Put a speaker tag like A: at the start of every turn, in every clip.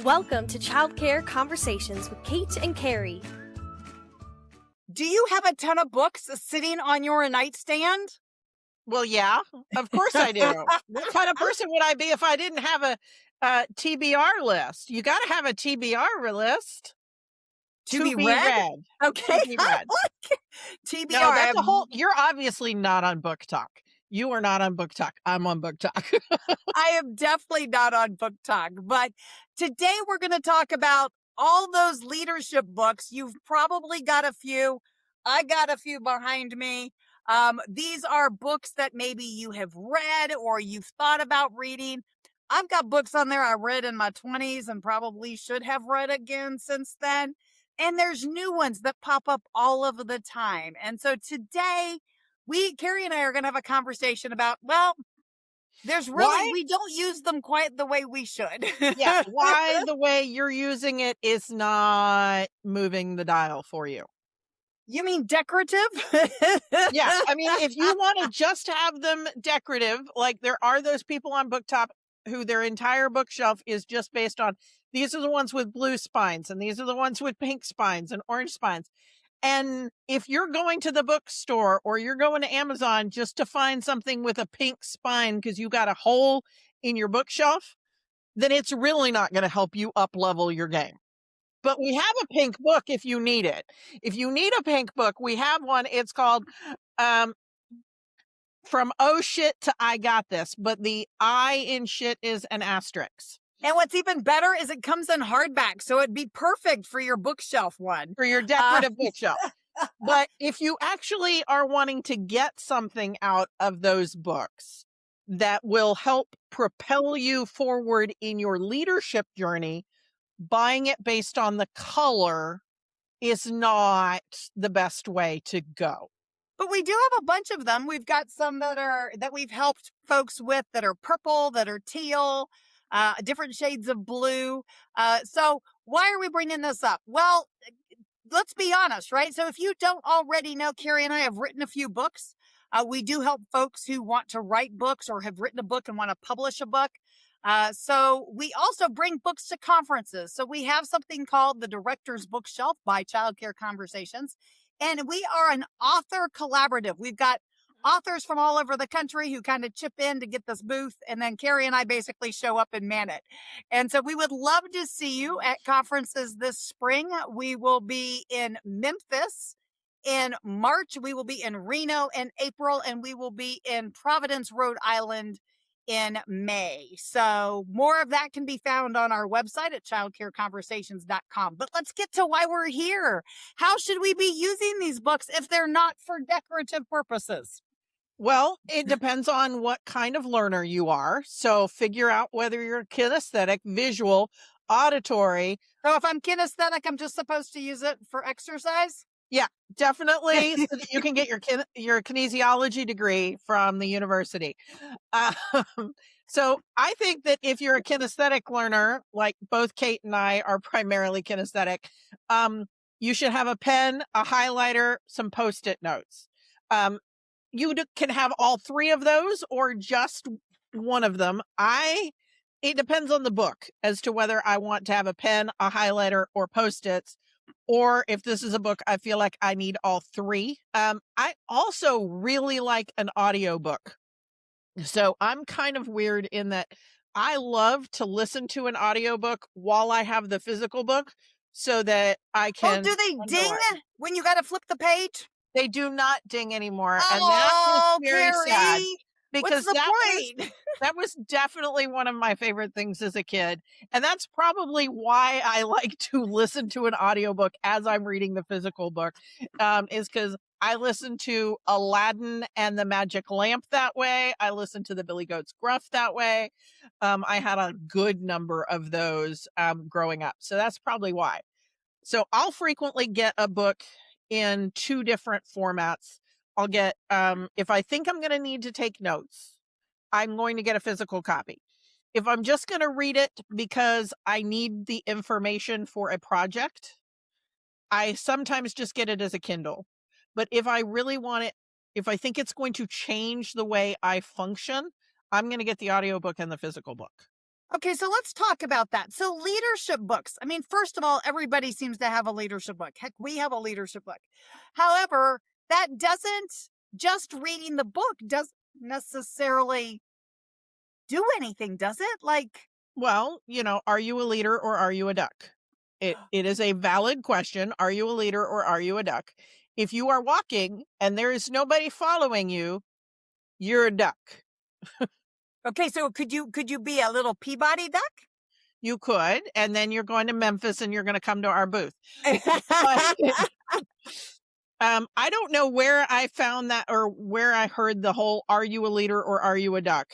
A: Welcome to Childcare Conversations with Kate and Carrie.
B: Do you have a ton of books sitting on your nightstand?
C: Well, yeah, of course I do. What kind of person would I be if I didn't have a TBR list? You got to have a TBR list.
B: To be read? Okay.
C: To be read.
B: TBR.
C: No, that's a whole. You're obviously not on Book Talk. You are not on Book Talk. I'm on Book Talk.
B: I am definitely not on Book Talk, but today we're going to talk about all those leadership books. You've probably got a few. I got a few behind me. These are books that maybe you have read or you've thought about reading. I've got books on there I read in my 20s and probably should have read again since then. And there's new ones that pop up all of the time. And so today, Carrie and I are going to have a conversation about, well, we don't use them quite the way we should.
C: Yeah, why the way you're using it is not moving the dial for you.
B: You mean decorative?
C: Yeah, I mean, if you want to just have them decorative, like there are those people on BookTok who their entire bookshelf is just based on, these are the ones with blue spines, and these are the ones with pink spines and orange spines. And if you're going to the bookstore or you're going to Amazon just to find something with a pink spine because you got a hole in your bookshelf, then it's really not going to help you up level your game. But we have a pink book if you need it. If you need a pink book, we have one. It's called From Oh Shit to I Got This. But the I in shit is an asterisk.
B: And what's even better is it comes in hardback. So it'd be perfect for your bookshelf one.
C: For your decorative bookshelf. But if you actually are wanting to get something out of those books that will help propel you forward in your leadership journey, buying it based on the color is not the best way to go.
B: But we do have a bunch of them. We've got some that we've helped folks with that are purple, that are teal, different shades of blue. So why are we bringing this up? Well, let's be honest, right? So if you don't already know, Carrie and I have written a few books. We do help folks who want to write books or have written a book and want to publish a book. So we also bring books to conferences. So we have something called the Director's Bookshelf by Childcare Conversations. And we are an author collaborative. We've got authors from all over the country who kind of chip in to get this booth. And then Carrie and I basically show up and man it. And so we would love to see you at conferences this spring. We will be in Memphis in March. We will be in Reno in April. And we will be in Providence, Rhode Island in May. So more of that can be found on our website at childcareconversations.com. But let's get to why we're here. How should we be using these books if they're not for decorative purposes?
C: Well, it depends on what kind of learner you are. So figure out whether you're kinesthetic, visual, auditory.
B: So if I'm kinesthetic, I'm just supposed to use it for exercise?
C: Yeah, definitely. So that you can get your kinesiology degree from the university. So I think that if you're a kinesthetic learner, like both Kate and I are primarily kinesthetic, you should have a pen, a highlighter, some Post-it notes. You can have all three of those or just one of them. It depends on the book as to whether I want to have a pen, a highlighter, or Post-its. Or if this is a book, I feel like I need all three. I also really like an audiobook. So I'm kind of weird in that I love to listen to an audiobook while I have the physical book so that I can.
B: Oh, do they ding when you got to flip the page?
C: They do not ding anymore.
B: Oh,
C: and that is very
B: Carrie,
C: sad. Because
B: what's the point?
C: That was definitely one of my favorite things as a kid. And that's probably why I like to listen to an audiobook as I'm reading the physical book, is because I listened to Aladdin and the Magic Lamp that way. I listened to the Billy Goat's Gruff that way. I had a good number of those growing up. So that's probably why. So I'll frequently get a book in two different formats. I'll get, if I think I'm going to need to take notes, I'm going to get a physical copy. If I'm just going to read it because I need the information for a project, I sometimes just get it as a Kindle. But if I really want it, if I think it's going to change the way I function, I'm going to get the audiobook and the physical book.
B: Okay, so let's talk about that. So leadership books. I mean, first of all, everybody seems to have a leadership book. Heck, we have a leadership book. However, that doesn't just reading the book doesn't necessarily do anything, does it? Like,
C: Well, are you a leader or are you a duck? It is a valid question. Are you a leader or are you a duck? If you are walking and there is nobody following you, you're a duck.
B: okay, so could you be a little Peabody duck?
C: You could, and then you're going to Memphis and you're going to come to our booth. But I don't know where I found that or where I heard the whole "Are you a leader or are you a duck?"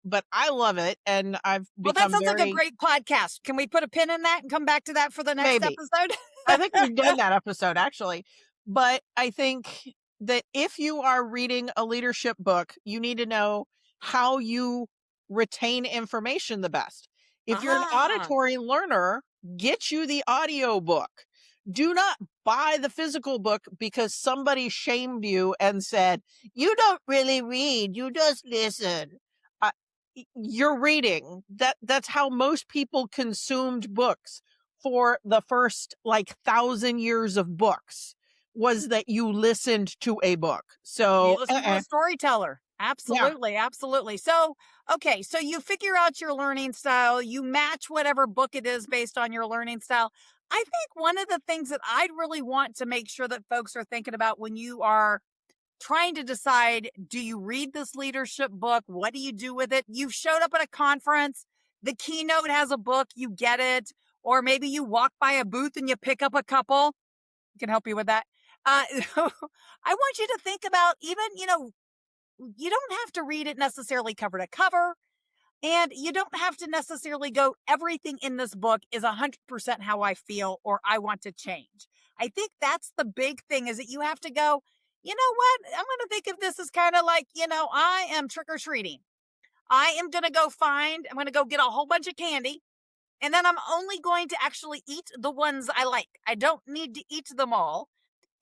C: But I love it, and I've
B: Well, that
C: become
B: sounds like a
C: very
B: great podcast. Can we put a pin in that and come back to that for the next
C: maybe.
B: episode?
C: I think we've done that episode actually. But I think that if you are reading a leadership book, you need to know how you retain information the best. If you're an
B: Ah,
C: auditory learner, get you the audio book. Do not buy the physical book because somebody shamed you and said, "You don't really read, you just listen." Uh, you're reading. That's how most people consumed books for the first 1,000 years of books, was that you listened to a book.
B: you
C: So,
B: listen to a storyteller.
C: yeah,
B: Absolutely, absolutely. So, okay, so you figure out your learning style, you match whatever book it is based on your learning style. I think one of the things that I'd really want to make sure that folks are thinking about when you are trying to decide, do you read this leadership book? What do you do with it? You've showed up at a conference, the keynote has a book, you get it, or maybe you walk by a booth and you pick up a couple. Can help you with that. I want you to think about even, you don't have to read it necessarily cover to cover. And you don't have to necessarily go, everything in this book is 100% how I feel or I want to change. I think that's the big thing is that you have to go, you know what? I'm going to think of this as kind of like, I am trick or treating. I'm going to go get a whole bunch of candy. And then I'm only going to actually eat the ones I like. I don't need to eat them all.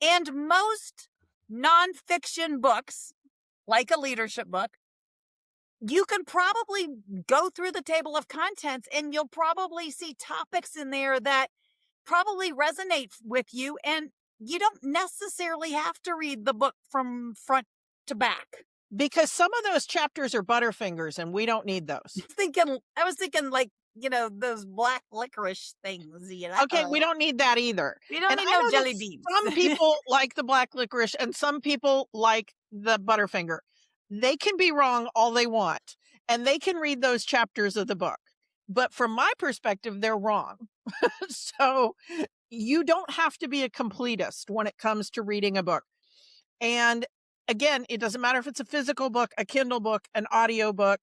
B: And most nonfiction books, like a leadership book, you can probably go through the table of contents and you'll probably see topics in there that probably resonate with you. And you don't necessarily have to read the book from front to back.
C: because some of those chapters are Butterfingers and we don't need those.
B: I was thinking like, those black licorice things,
C: Okay, we don't need that either.
B: We don't
C: And
B: need
C: I
B: no
C: know that
B: jelly beans.
C: some people like the black licorice and some people like the Butterfinger. They can be wrong all they want, and they can read those chapters of the book. But from my perspective, they're wrong. So you don't have to be a completist when it comes to reading a book. And again, it doesn't matter if it's a physical book, a Kindle book, an audio book.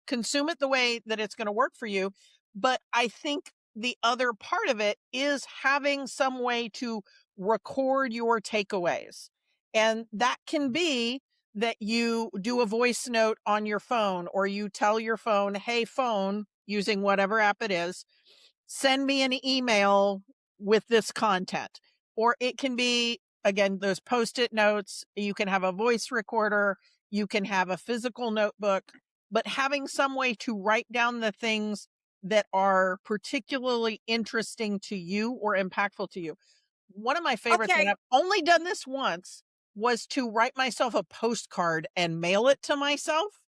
C: Consume it the way that it's going to work for you. But I think the other part of it is having some way to record your takeaways. And that can be that you do a voice note on your phone, or you tell your phone, "Hey, phone," using whatever app it is, "send me an email with this content." Or it can be, again, those post-it notes. You can have a voice recorder. You can have a physical notebook, but having some way to write down the things that are particularly interesting to you or impactful to you. One of my favorites, and
B: Okay.
C: I've only done this once, was to write myself a postcard and mail it to myself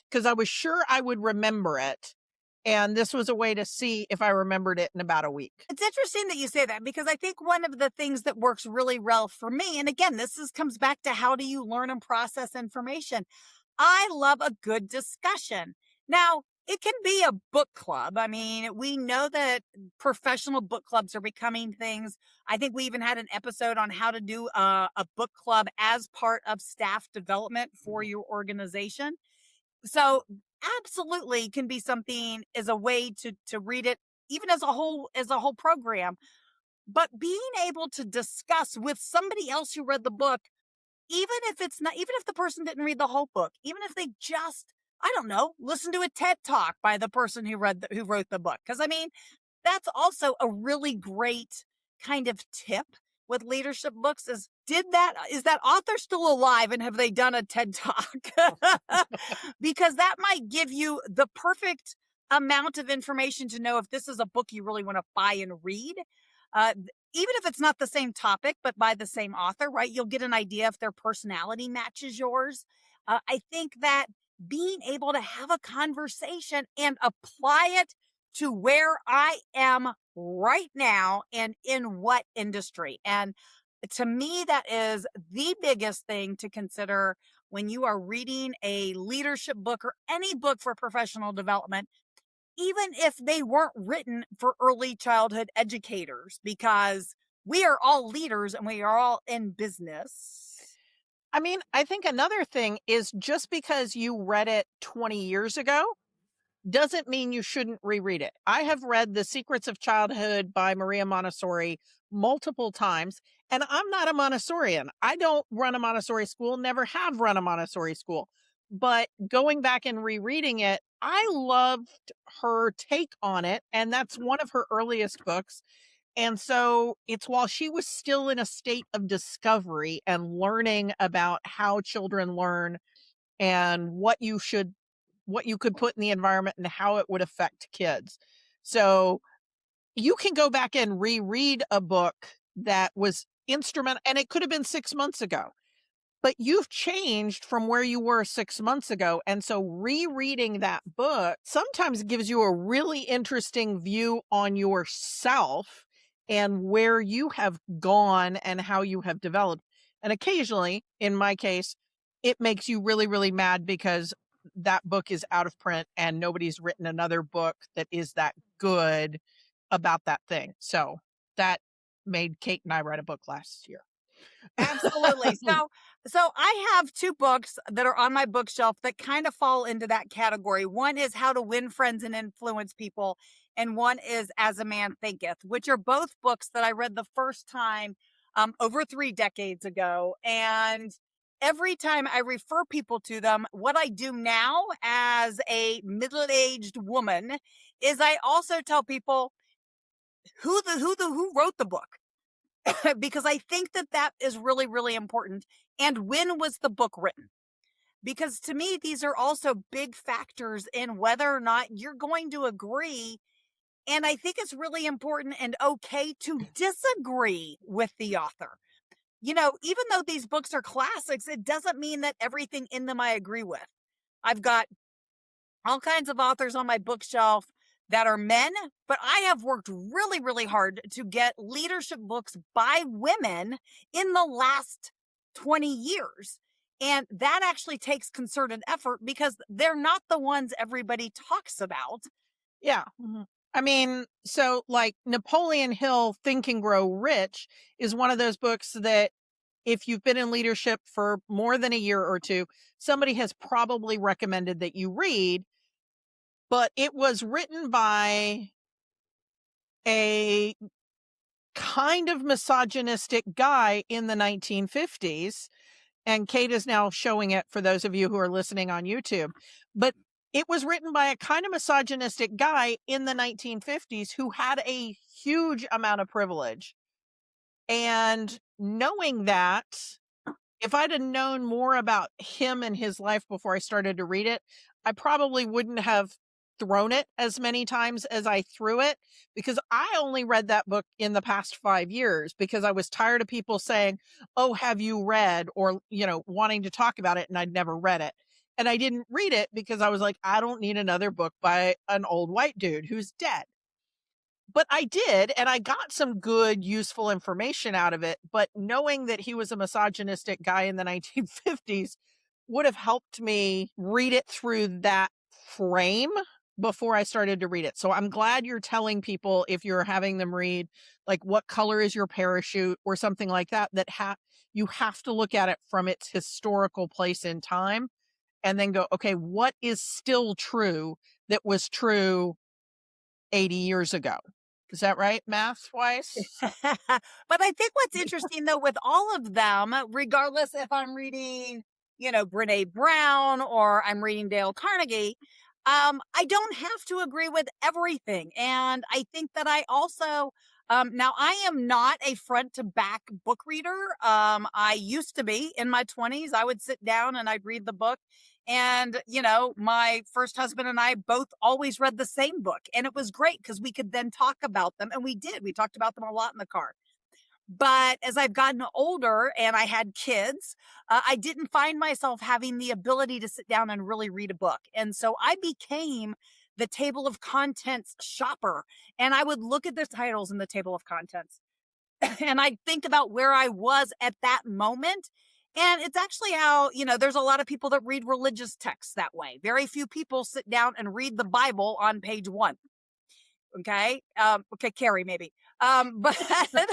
C: because I was sure I would remember it. And this was a way to see if I remembered it in about a week.
B: It's interesting that you say that because I think one of the things that works really well for me, and again, comes back to how do you learn and process information? I love a good discussion. Now, it can be a book club. I mean, we know that professional book clubs are becoming things. I think we even had an episode on how to do a book club as part of staff development for your organization. So absolutely can be something as a way to read it even as a whole program, but being able to discuss with somebody else who read the book, even if the person didn't read the whole book, even if they just, I don't know, listen to a TED talk by the person who wrote the book. Because I mean, that's also a really great kind of tip with leadership books is that author still alive and have they done a TED talk? Because that might give you the perfect amount of information to know if this is a book you really want to buy and read. Even if it's not the same topic, but by the same author, right? You'll get an idea if their personality matches yours. I think that being able to have a conversation and apply it to where I am right now and in what industry. And to me, that is the biggest thing to consider when you are reading a leadership book or any book for professional development, even if they weren't written for early childhood educators, because we are all leaders and we are all in business.
C: I mean, I think another thing is just because you read it 20 years ago doesn't mean you shouldn't reread it. I have read The Secrets of Childhood by Maria Montessori multiple times, and I'm not a Montessorian. I don't run a Montessori school, never have run a Montessori school. But going back and rereading it, I loved her take on it, and that's one of her earliest books. And so it's while she was still in a state of discovery and learning about how children learn and what you could put in the environment and how it would affect kids. So you can go back and reread a book that was instrumental, and it could have been 6 months ago, but you've changed from where you were 6 months ago. And so rereading that book sometimes gives you a really interesting view on yourself and where you have gone and how you have developed. And occasionally, in my case, it makes you really, really mad because that book is out of print and nobody's written another book that is that good about that thing. So that made Kate and I write a book last year.
B: Absolutely. So I have two books that are on my bookshelf that kind of fall into that category. One is How to Win Friends and Influence People, and one is As a Man Thinketh, which are both books that I read the first time over 3 decades ago. And every time I refer people to them, what I do now as a middle-aged woman is I also tell people who wrote the book. Because I think that that is really, really important. And when was the book written? Because to me, these are also big factors in whether or not you're going to agree. And I think it's really important and okay to disagree with the author. Even though these books are classics, it doesn't mean that everything in them I agree with. I've got all kinds of authors on my bookshelf that are men, but I have worked really, really hard to get leadership books by women in the last 20 years. And that actually takes concerted effort because they're not the ones everybody talks about.
C: Yeah. I mean, so like Napoleon Hill, Think and Grow Rich is one of those books that if you've been in leadership for more than a year or two, somebody has probably recommended that you read, but it was written by a kind of misogynistic guy in the 1950s. And Kate is now showing it for those of you who are listening on YouTube. But it was written by a kind of misogynistic guy in the 1950s who had a huge amount of privilege. And knowing that, if I'd have known more about him and his life before I started to read it, I probably wouldn't have thrown it as many times as I threw it, because I only read that book in the past 5 years because I was tired of people saying, "Oh, have you read?" or, wanting to talk about it, and I'd never read it. And I didn't read it because I was like, I don't need another book by an old white dude who's dead. But I did, and I got some good, useful information out of it. But knowing that he was a misogynistic guy in the 1950s would have helped me read it through that frame before I started to read it. So I'm glad you're telling people, if you're having them read, like, what color is your parachute or something like that, that you have to look at it from its historical place in time and then go, okay, what is still true that was true 80 years ago? Is that right, math-wise?
B: But I think what's interesting, though, with all of them, regardless if I'm reading, Brene Brown or I'm reading Dale Carnegie, I don't have to agree with everything. And I think that I also, now I am not a front to back book reader. I used to be in my 20s. I would sit down and I'd read the book. And, my first husband and I both always read the same book. And it was great because we could then talk about them. And we did. We talked about them a lot in the car. But as I've gotten older and I had kids, I didn't find myself having the ability to sit down and really read a book. And so I became the table of contents shopper. And I would look at the titles in the table of contents and I'd think about where I was at that moment. And it's actually how, there's a lot of people that read religious texts that way. Very few people sit down and read the Bible on page 1. Okay. Okay. Carrie, maybe. But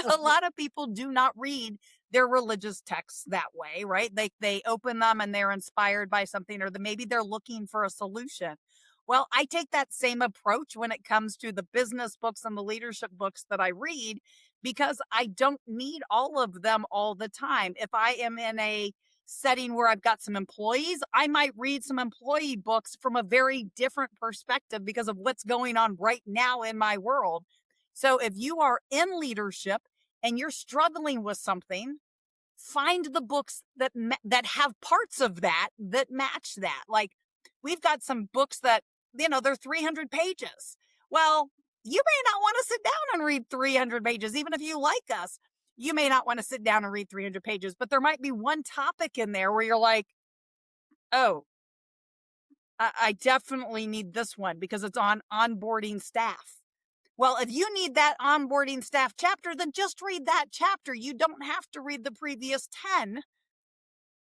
B: a lot of people do not read their religious texts that way, right? They open them and they're inspired by something, or maybe they're looking for a solution. Well, I take that same approach when it comes to the business books and the leadership books that I read, because I don't need all of them all the time. If I am in a setting where I've got some employees, I might read some employee books from a very different perspective because of what's going on right now in my world. So if you are in leadership and you're struggling with something, find the books that have parts of that match that. Like, we've got some books that, they're 300 pages. Well, you may not want to sit down and read 300 pages, even if you like us. You may not want to sit down and read 300 pages, but there might be one topic in there where you're like, oh, I definitely need this one because it's on onboarding staff. Well, if you need that onboarding staff chapter, then just read that chapter. You don't have to read the previous 10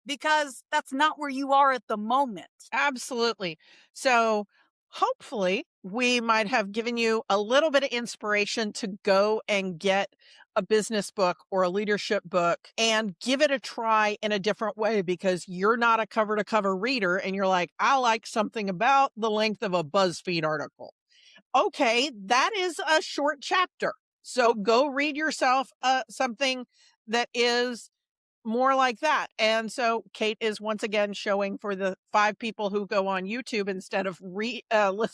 B: because that's not where you are at the moment.
C: Absolutely. So hopefully we might have given you a little bit of inspiration to go and get a business book or a leadership book and give it a try in a different way, because you're not a cover to cover reader and you're like, I like something about the length of a BuzzFeed article. Okay, that is a short chapter. So go read yourself something that is more like that. And so Kate is once again showing for the 5 people who go on YouTube instead of listening.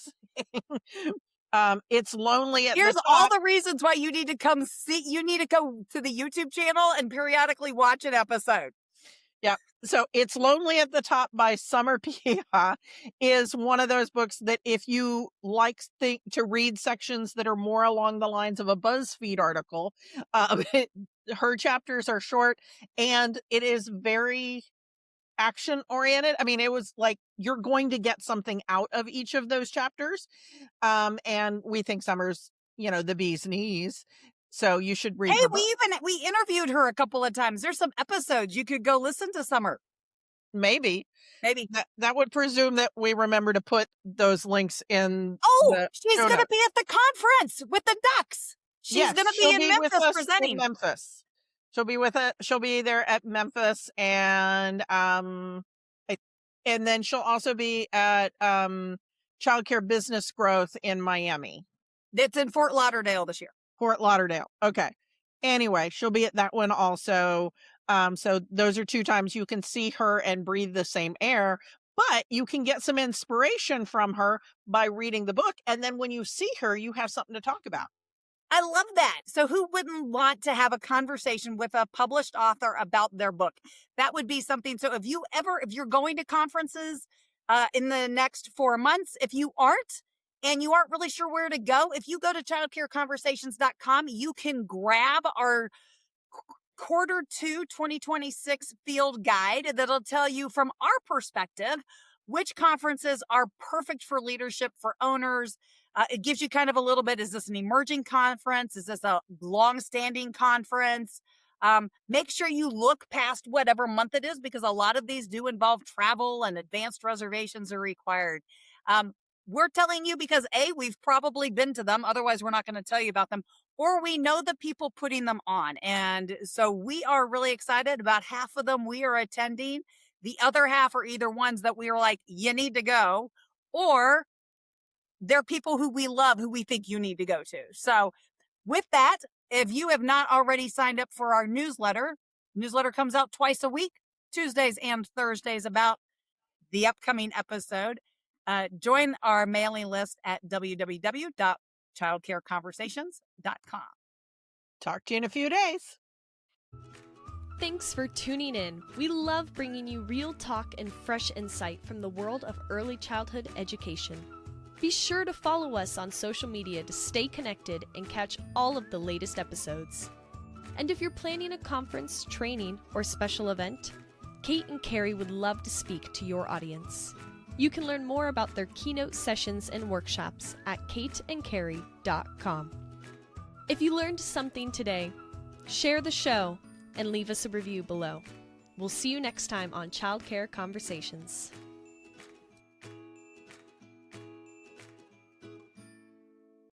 C: It's lonely at
B: Here's
C: the
B: all
C: top.
B: the reasons why you need to come see. You need to go to the YouTube channel and periodically watch an episode.
C: Yeah. So It's Lonely at the Top by Summer Pia is one of those books that if you like to read sections that are more along the lines of a BuzzFeed article, her chapters are short and it is very action oriented. I mean, it was like you're going to get something out of each of those chapters. And we think Summer's, the bee's knees. So you should read
B: Hey,
C: her book.
B: we interviewed her a couple of times. There's some episodes you could go listen to Summer.
C: Maybe
B: Maybe.
C: that would presume that we remember to put those links in.
B: She's going to be at the conference with the Ducks. She's going to be in Memphis presenting.
C: In Memphis. She'll be there at Memphis, and then she'll also be at Childcare Business Growth in Miami.
B: It's in Fort Lauderdale this year.
C: Fort Lauderdale. Okay. Anyway, she'll be at that one also. So those are 2 times you can see her and breathe the same air, but you can get some inspiration from her by reading the book. And then when you see her, you have something to talk about.
B: I love that. So who wouldn't want to have a conversation with a published author about their book? That would be something. So if you're going to conferences in the next 4 months, if you aren't, and you aren't really sure where to go, if you go to childcareconversations.com, you can grab our quarter 2 2026 field guide that'll tell you from our perspective which conferences are perfect for leadership for owners. It gives you kind of a little bit, is this an emerging conference? Is this a long-standing conference? Make sure you look past whatever month it is, because a lot of these do involve travel and advanced reservations are required. We're telling you because A, we've probably been to them. Otherwise, we're not going to tell you about them. Or we know the people putting them on. And so we are really excited. About half of them we are attending. The other half are either ones that we are like, you need to go, or they're people who we love, who we think you need to go to. So with that, if you have not already signed up for our newsletter comes out twice a week, Tuesdays and Thursdays, about the upcoming episode. Join our mailing list at www.childcareconversations.com.
C: Talk to you in a few days.
A: Thanks for tuning in. We love bringing you real talk and fresh insight from the world of early childhood education. Be sure to follow us on social media to stay connected and catch all of the latest episodes. And if you're planning a conference, training, or special event, Kate and Carrie would love to speak to your audience. You can learn more about their keynote sessions and workshops at kateandcarrie.com. If you learned something today, share the show and leave us a review below. We'll see you next time on Childcare Conversations.